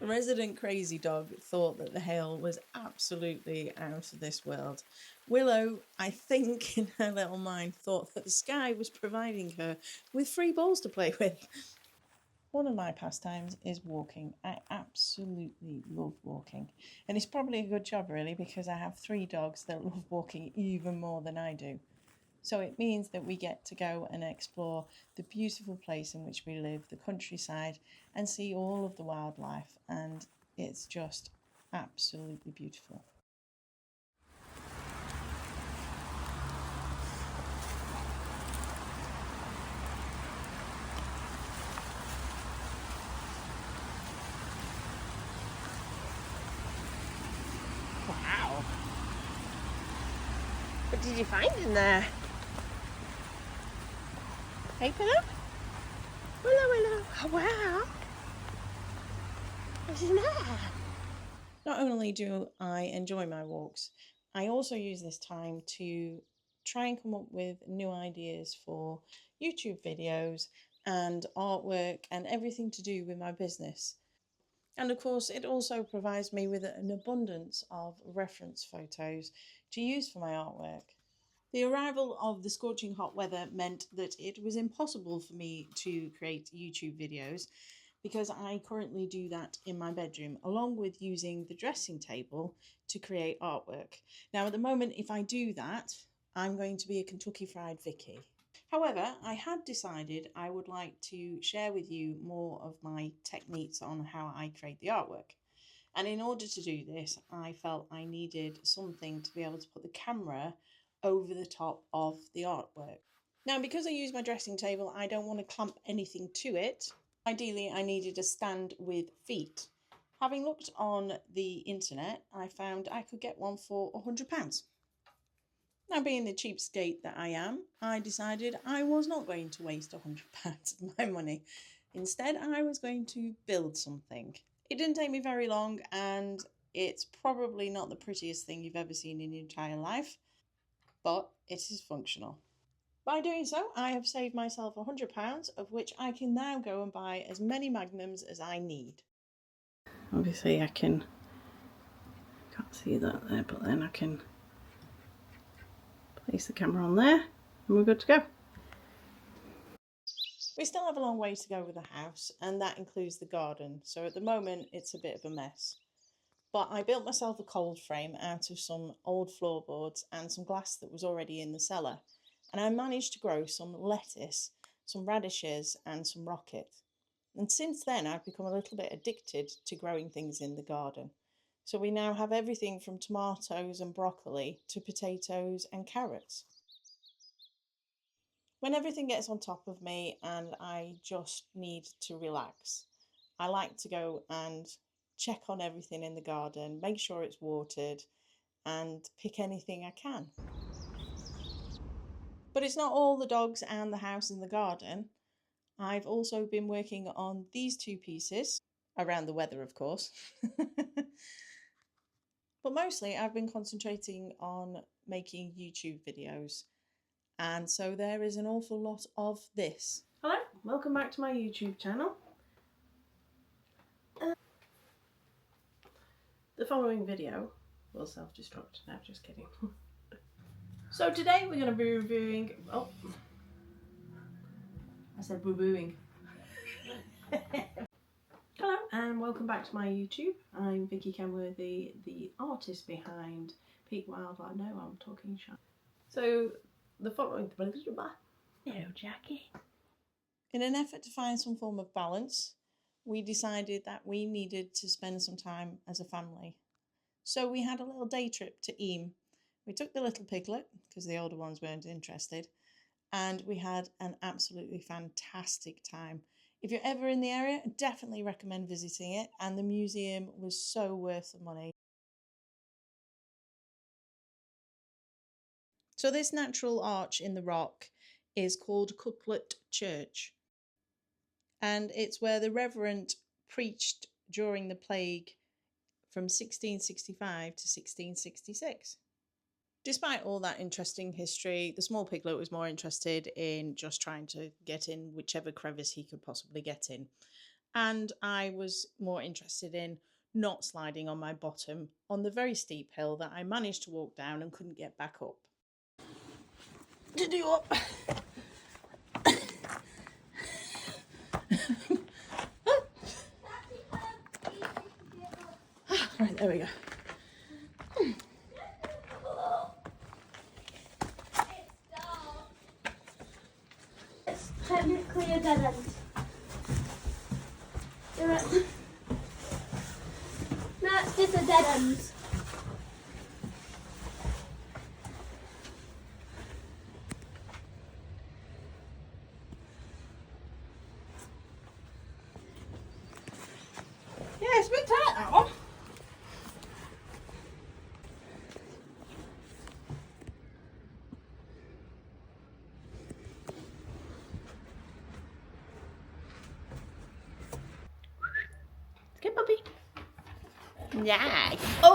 Resident crazy dog thought that the hail was absolutely out of this world. Willow, I think, in her little mind, thought that the sky was providing her with free balls to play with. One of my pastimes is walking. I absolutely love walking. And it's probably a good job, really, because I have 3 dogs that love walking even more than I do. So it means that we get to go and explore the beautiful place in which we live, the countryside, and see all of the wildlife. And it's just absolutely beautiful. Wow. What did you find in there? Open up. Willow. Oh, wow. What's in there? Not only do I enjoy my walks, I also use this time to try and come up with new ideas for YouTube videos and artwork and everything to do with my business. And of course, it also provides me with an abundance of reference photos to use for my artwork. The arrival of the scorching hot weather meant that it was impossible for me to create YouTube videos because I currently do that in my bedroom, along with using the dressing table to create artwork. Now, at the moment, if I do that, I'm going to be a Kentucky Fried Vicky. However, I had decided I would like to share with you more of my techniques on how I create the artwork. And in order to do this, I felt I needed something to be able to put the camera over the top of the artwork. Now, because I use my dressing table, I don't want to clamp anything to it. Ideally, I needed a stand with feet. Having looked on the internet, I found I could get one for £100. Now, being the cheapskate that I am, I decided I was not going to waste £100 of my money. Instead, I was going to build something. It didn't take me very long, and it's probably not the prettiest thing you've ever seen in your entire life, but it is functional. By doing so, I have saved myself £100, of which I can now go and buy as many magnums as I need. Obviously, I can't see that there, but then I can place the camera on there and we're good to go. We still have a long way to go with the house, and that includes the garden, so at the moment it's a bit of a mess. But I built myself a cold frame out of some old floorboards and some glass that was already in the cellar, and I managed to grow some lettuce, some radishes and some rocket. And since then I've become a little bit addicted to growing things in the garden. So we now have everything from tomatoes and broccoli to potatoes and carrots. When everything gets on top of me and I just need to relax, I like to go and check on everything in the garden, make sure it's watered, and pick anything I can. But it's not all the dogs and the house and the garden. I've also been working on these 2 pieces, around the weather of course. But mostly I've been concentrating on making YouTube videos. And so there is an awful lot of this. Hello, welcome back to my YouTube channel. The following video will self-destruct. No, just kidding. So today we're going to be reviewing... Oh, I said reviewing. Hello and welcome back to my YouTube. I'm Vicky Kenworthy, the artist behind Peak Wildlife. No, I'm talking shit. So the following... No, Jackie. In an effort to find some form of balance, we decided that we needed to spend some time as a family. So we had a little day trip to Eam. We took the little piglet, because the older ones weren't interested, and we had an absolutely fantastic time. If you're ever in the area, I definitely recommend visiting it, and the museum was so worth the money. So this natural arch in the rock is called Couplet Church, and it's where the Reverend preached during the plague from 1665 to 1666. Despite all that interesting history, the small piglet was more interested in just trying to get in whichever crevice he could possibly get in. and I was more interested in not sliding on my bottom on the very steep hill that I managed to walk down and couldn't get back up. To do up. Right, there we go. It's technically a dead end. No, it's just a dead end. Yeah, it's a bit tight, that one. Good, puppy. Nice. Oh.